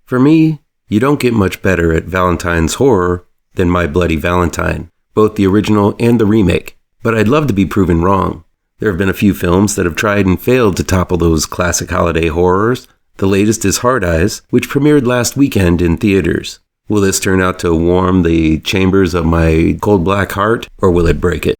For me, you don't get much better at Valentine's horror than My Bloody Valentine, both the original and the remake, but I'd love to be proven wrong. There have been a few films that have tried and failed to topple those classic holiday horrors. The latest is Hard Eyes, which premiered last weekend in theaters. Will this turn out to warm the chambers of my cold black heart, or will it break it?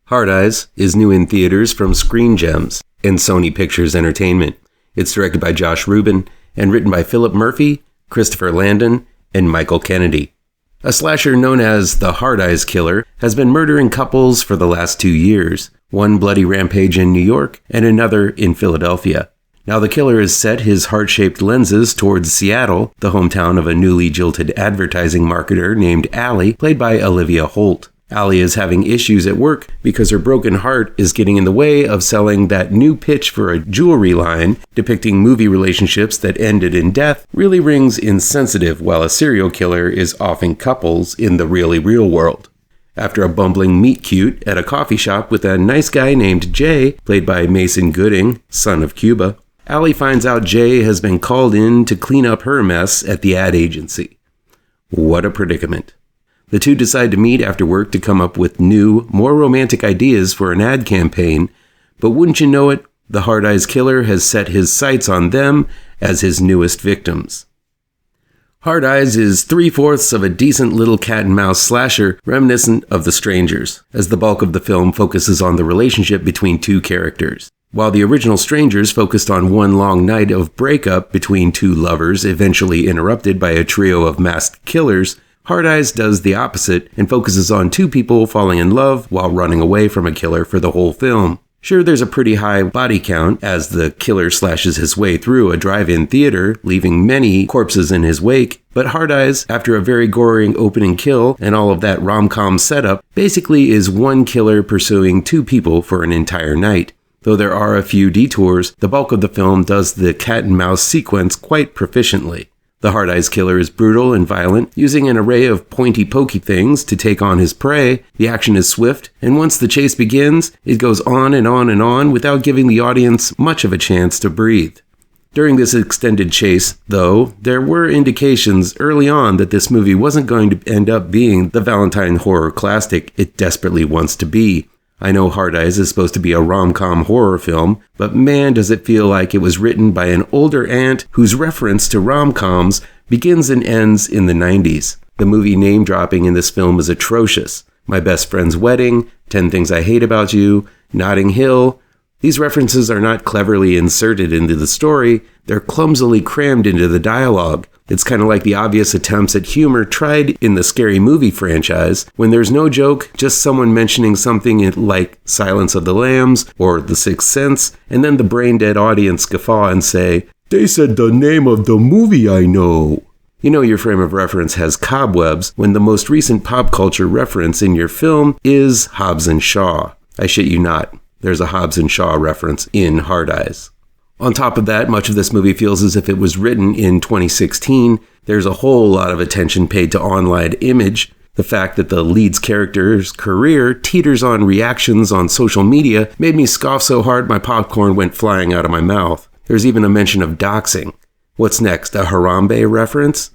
Hard Eyes is new in theaters from Screen Gems and Sony Pictures Entertainment. It's directed by Josh Rubin and written by Phillip Murphy, Christopher Landon, and Michael Kennedy. A slasher known as the Hard Eyes Killer has been murdering couples for the last 2 years, one bloody rampage in New York and another in Philadelphia. Now the killer has set his heart-shaped lenses towards Seattle, the hometown of a newly jilted advertising marketer named Allie, played by Olivia Holt. Allie is having issues at work because her broken heart is getting in the way of selling that new pitch for a jewelry line depicting movie relationships that ended in death really rings insensitive while a serial killer is offing couples in the really real world. After a bumbling meet-cute at a coffee shop with a nice guy named Jay, played by Mason Gooding, son of Cuba, Allie finds out Jay has been called in to clean up her mess at the ad agency. What a predicament. The two decide to meet after work to come up with new, more romantic ideas for an ad campaign, but wouldn't you know it, the Hard Eyes Killer has set his sights on them as his newest victims. Hard Eyes is 3/4 of a decent little cat-and-mouse slasher reminiscent of The Strangers, as the bulk of the film focuses on the relationship between two characters. While the original Strangers focused on one long night of breakup between two lovers eventually interrupted by a trio of masked killers, Hard Eyes does the opposite and focuses on two people falling in love while running away from a killer for the whole film. Sure, there's a pretty high body count as the killer slashes his way through a drive-in theater, leaving many corpses in his wake, but Hard Eyes, after a very gory opening kill and all of that rom-com setup, basically is one killer pursuing two people for an entire night. Though there are a few detours, the bulk of the film does the cat-and-mouse sequence quite proficiently. The Hard Eyes Killer is brutal and violent, using an array of pointy-pokey things to take on his prey. The action is swift, and once the chase begins, it goes on and on and on without giving the audience much of a chance to breathe. During this extended chase, though, there were indications early on that this movie wasn't going to end up being the Valentine horror classic it desperately wants to be. I know Hard Eyes is supposed to be a rom-com horror film, but man does it feel like it was written by an older aunt whose reference to rom-coms begins and ends in the 90s. The movie name-dropping in this film is atrocious. My Best Friend's Wedding, 10 Things I Hate About You, Notting Hill. These references are not cleverly inserted into the story, they're clumsily crammed into the dialogue. It's kind of like the obvious attempts at humor tried in the Scary Movie franchise, when there's no joke, just someone mentioning something like Silence of the Lambs or The Sixth Sense, and then the brain-dead audience guffaw and say, "They said the name of the movie I know." You know your frame of reference has cobwebs when the most recent pop culture reference in your film is Hobbs and Shaw. I shit you not. There's a Hobbs and Shaw reference in Hard Eyes. On top of that, much of this movie feels as if it was written in 2016. There's a whole lot of attention paid to online image. The fact that the lead's character's career teeters on reactions on social media made me scoff so hard my popcorn went flying out of my mouth. There's even a mention of doxing. What's next, a Harambe reference?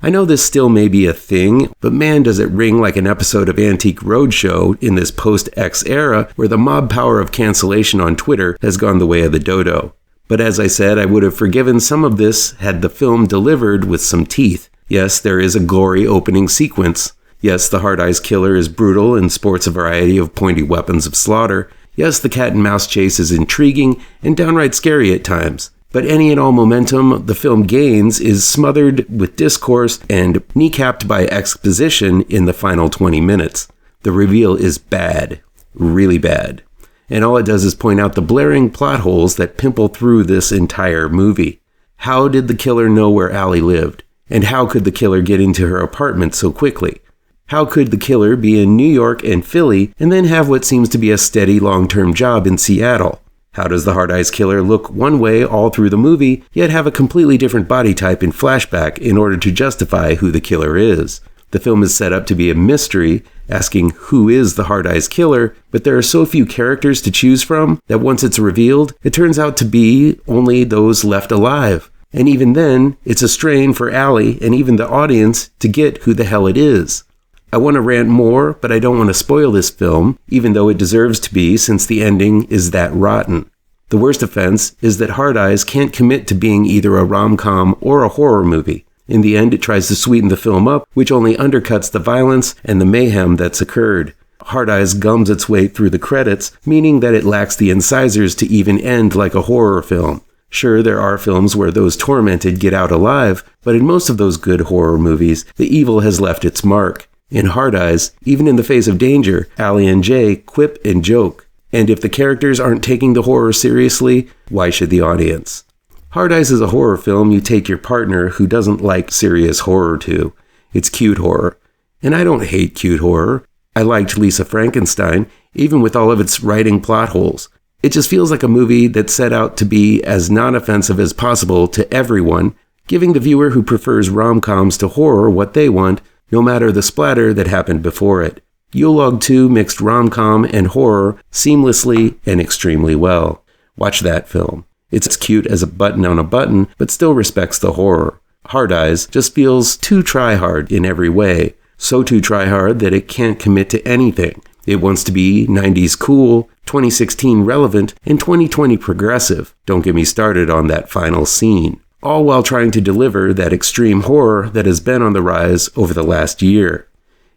I know this still may be a thing, but man does it ring like an episode of Antique Roadshow in this post-X era where the mob power of cancellation on Twitter has gone the way of the dodo. But as I said, I would have forgiven some of this had the film delivered with some teeth. Yes, there is a gory opening sequence. Yes, the Hard Eyes Killer is brutal and sports a variety of pointy weapons of slaughter. Yes, the cat and mouse chase is intriguing and downright scary at times. But any and all momentum the film gains is smothered with discourse and kneecapped by exposition in the final 20 minutes. The reveal is bad. Really bad. And all it does is point out the blaring plot holes that pimple through this entire movie. How did the killer know where Allie lived? And how could the killer get into her apartment so quickly? How could the killer be in New York and Philly and then have what seems to be a steady long-term job in Seattle? How does the Hard Eyes killer look one way all through the movie, yet have a completely different body type in flashback in order to justify who the killer is? The film is set up to be a mystery, asking who is the Hard Eyes killer, but there are so few characters to choose from that once it's revealed, it turns out to be only those left alive. And even then, it's a strain for Allie and even the audience to get who the hell it is. I want to rant more, but I don't want to spoil this film, even though it deserves to be since the ending is that rotten. The worst offense is that Hard Eyes can't commit to being either a rom-com or a horror movie. In the end, it tries to sweeten the film up, which only undercuts the violence and the mayhem that's occurred. Hard Eyes gums its way through the credits, meaning that it lacks the incisors to even end like a horror film. Sure, there are films where those tormented get out alive, but in most of those good horror movies, the evil has left its mark. In Hard Eyes, even in the face of danger, Allie and Jay quip and joke. And if the characters aren't taking the horror seriously, why should the audience? Hard Eyes is a horror film you take your partner who doesn't like serious horror to. It's cute horror. And I don't hate cute horror. I liked Lisa Frankenstein, even with all of its writing plot holes. It just feels like a movie that set out to be as non-offensive as possible to everyone, giving the viewer who prefers rom-coms to horror what they want, no matter the splatter that happened before it. Yule Log 2 mixed rom-com and horror seamlessly and extremely well. Watch that film. It's cute as a button on a button, but still respects the horror. Hard Eyes just feels too try-hard in every way. So too try-hard that it can't commit to anything. It wants to be 90s cool, 2016 relevant, and 2020 progressive. Don't get me started on that final scene. All while trying to deliver that extreme horror that has been on the rise over the last year.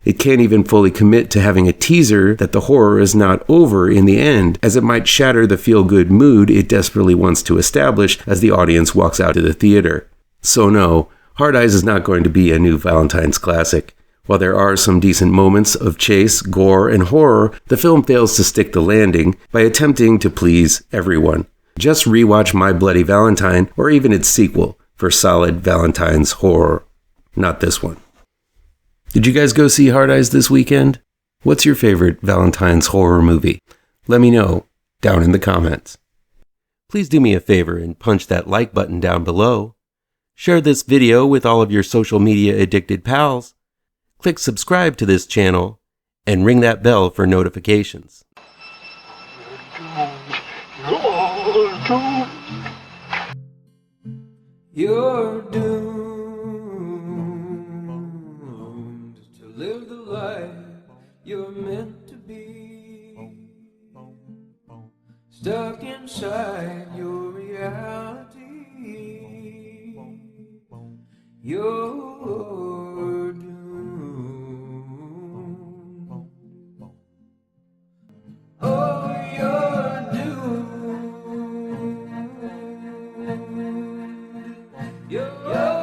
It can't even fully commit to having a teaser that the horror is not over in the end, as it might shatter the feel-good mood it desperately wants to establish as the audience walks out to the theater. So no, Hard Eyes is not going to be a new Valentine's classic. While there are some decent moments of chase, gore, and horror, the film fails to stick the landing by attempting to please everyone. Just rewatch My Bloody Valentine, or even its sequel, for solid Valentine's horror. Not this one. Did you guys go see Hard Eyes this weekend? What's your favorite Valentine's horror movie? Let me know down in the comments. Please do me a favor and punch that like button down below. Share this video with all of your social media addicted pals. Click subscribe to this channel and ring that bell for notifications. You're doomed to live the life you're meant to be, stuck inside your reality. You're doomed. Oh, you're doomed. You're doomed.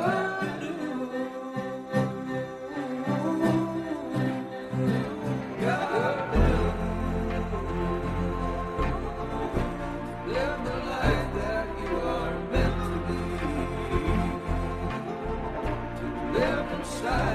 Live the life that you are meant to be. To live inside